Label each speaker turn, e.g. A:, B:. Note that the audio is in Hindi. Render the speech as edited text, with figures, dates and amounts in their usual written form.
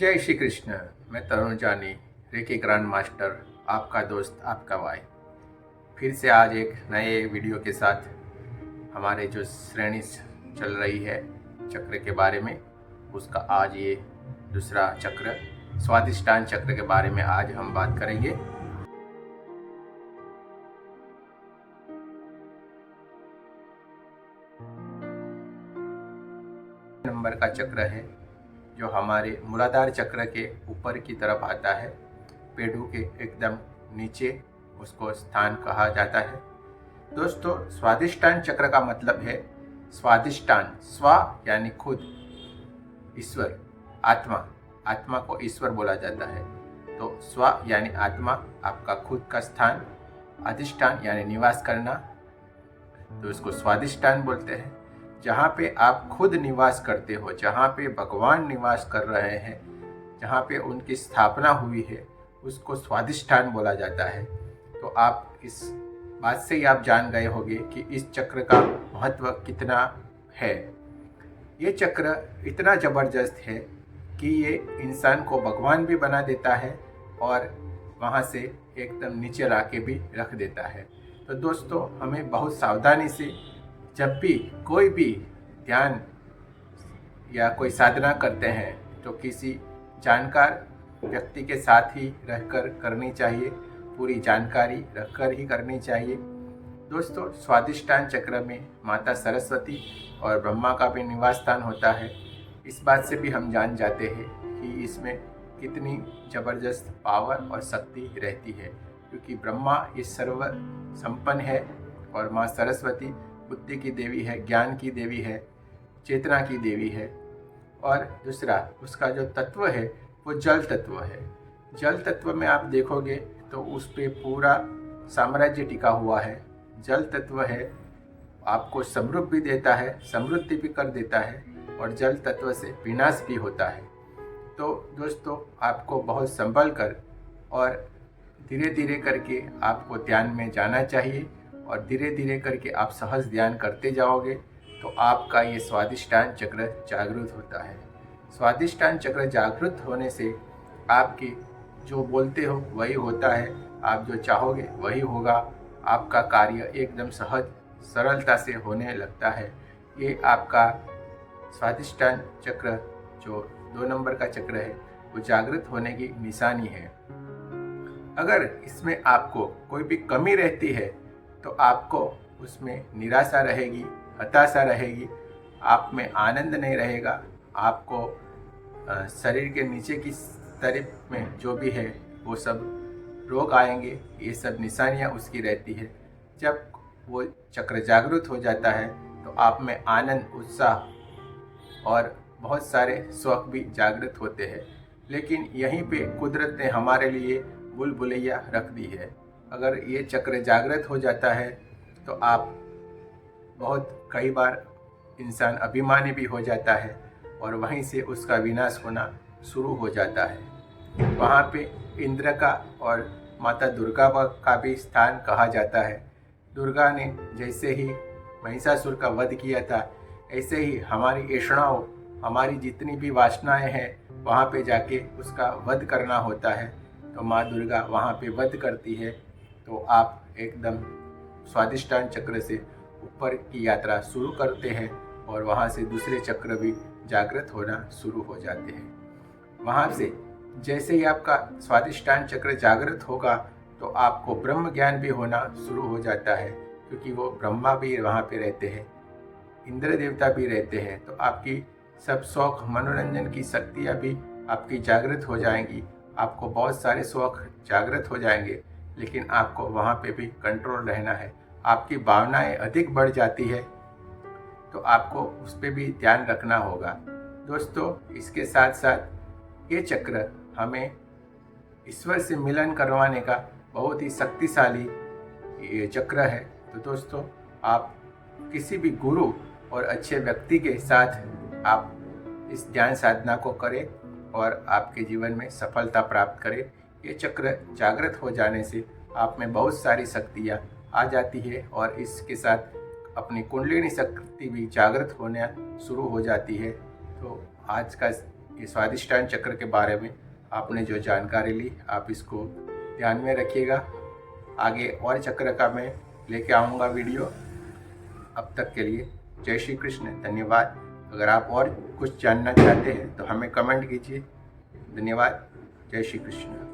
A: जय श्री कृष्ण। मैं तरुण जानी, रेकी ग्रैंड मास्टर, आपका दोस्त, आपका भाई, फिर से आज एक नए वीडियो के साथ हमारे जो श्रेणी चल रही है चक्र के बारे में, उसका आज ये दूसरा चक्र स्वादिष्टान चक्र के बारे में आज हम बात करेंगे। नंबर का चक्र है जो हमारे मूलाधार चक्र के ऊपर की तरफ आता है, पेड़ों के एकदम नीचे उसको स्थान कहा जाता है। दोस्तों, स्वादिष्टान चक्र का मतलब है स्वादिष्टान, स्वा यानी खुद, ईश्वर, आत्मा, आत्मा को ईश्वर बोला जाता है। तो स्वा यानी आत्मा, आपका खुद का स्थान, अधिष्ठान यानी निवास करना, तो इसको स्वादिष्टान बोलते हैं। जहाँ पे आप खुद निवास करते हो, जहाँ पे भगवान निवास कर रहे हैं, जहाँ पे उनकी स्थापना हुई है, उसको स्वादिष्ठान बोला जाता है। तो आप इस बात से ही आप जान गए होंगे कि इस चक्र का महत्व कितना है। ये चक्र इतना ज़बरदस्त है कि ये इंसान को भगवान भी बना देता है और वहाँ से एकदम नीचे ला के भी रख देता है। तो दोस्तों, हमें बहुत सावधानी से जब भी कोई भी ध्यान या कोई साधना करते हैं तो किसी जानकार व्यक्ति के साथ ही रहकर करनी चाहिए, पूरी जानकारी रखकर ही करनी चाहिए। दोस्तों, स्वादिष्टान चक्र में माता सरस्वती और ब्रह्मा का भी निवास स्थान होता है। इस बात से भी हम जान जाते हैं कि इसमें कितनी ज़बरदस्त पावर और शक्ति रहती है, क्योंकि ब्रह्मा ये सर्व संपन्न है और माँ सरस्वती बुद्धि की देवी है, ज्ञान की देवी है, चेतना की देवी है। और दूसरा उसका जो तत्व है वो जल तत्व है। जल तत्व में आप देखोगे तो उस पे पूरा साम्राज्य टिका हुआ है। जल तत्व है, आपको समृद्धि भी देता है, समृद्धि भी कर देता है, और जल तत्व से विनाश भी होता है। तो दोस्तों, आपको बहुत संभल कर और धीरे धीरे करके आपको ध्यान में जाना चाहिए, और धीरे धीरे करके आप सहज ध्यान करते जाओगे तो आपका ये स्वादिष्टान चक्र जागृत होता है। स्वादिष्टान चक्र जागृत होने से आपकी जो बोलते हो वही होता है, आप जो चाहोगे वही होगा, आपका कार्य एकदम सहज सरलता से होने लगता है। ये आपका स्वादिष्टान चक्र जो 2 नंबर का चक्र है वो जागृत होने की निशानी है। अगर इसमें आपको कोई भी कमी रहती है तो आपको उसमें निराशा रहेगी, हताशा रहेगी, आप में आनंद नहीं रहेगा, आपको शरीर के नीचे की तरफ में जो भी है वो सब रोग आएंगे। ये सब निशानियां उसकी रहती है। जब वो चक्र जागृत हो जाता है तो आप में आनंद, उत्साह और बहुत सारे शौक भी जागृत होते हैं। लेकिन यहीं पे कुदरत ने हमारे लिए भूल-भुलैया रख दी है। अगर ये चक्र जागृत हो जाता है तो आप बहुत कई बार इंसान अभिमानी भी हो जाता है और वहीं से उसका विनाश होना शुरू हो जाता है। वहाँ पे इंद्र का और माता दुर्गा का भी स्थान कहा जाता है। दुर्गा ने जैसे ही महिषासुर का वध किया था, ऐसे ही हमारी ऐषणाओं, हमारी जितनी भी वासनाएं हैं, वहाँ पे जाके उसका वध करना होता है। तो माँ दुर्गा वहाँ पे वध करती है। तो आप एकदम स्वादिष्टान चक्र से ऊपर की यात्रा शुरू करते हैं और वहाँ से दूसरे चक्र भी जागृत होना शुरू हो जाते हैं। वहाँ से जैसे ही आपका स्वादिष्टान चक्र जागृत होगा तो आपको ब्रह्म ज्ञान भी होना शुरू हो जाता है, क्योंकि वो ब्रह्मा भी वहाँ पे रहते हैं, इंद्र देवता भी रहते हैं। तो आपकी सब शौक, मनोरंजन की शक्तियाँ भी आपकी जागृत हो जाएंगी। आपको बहुत सारे शौक जागृत हो जाएंगे, लेकिन आपको वहाँ पे भी कंट्रोल रहना है। आपकी भावनाएं अधिक बढ़ जाती है तो आपको उस पर भी ध्यान रखना होगा। दोस्तों, इसके साथ साथ ये चक्र हमें ईश्वर से मिलन करवाने का बहुत ही शक्तिशाली ये चक्र है। तो दोस्तों, आप किसी भी गुरु और अच्छे व्यक्ति के साथ आप इस ध्यान साधना को करें और आपके जीवन में सफलता प्राप्त करें। ये चक्र जागृत हो जाने से आप में बहुत सारी शक्तियाँ आ जाती है और इसके साथ अपनी कुंडलिनी शक्ति भी जागृत होना शुरू हो जाती है। तो आज का ये स्वादिष्टान चक्र के बारे में आपने जो जानकारी ली, आप इसको ध्यान में रखिएगा। आगे और चक्र का मैं लेके आऊँगा वीडियो। अब तक के लिए जय श्री कृष्ण, धन्यवाद। अगर आप और कुछ जानना चाहते हैं तो हमें कमेंट कीजिए। धन्यवाद। जय श्री कृष्ण।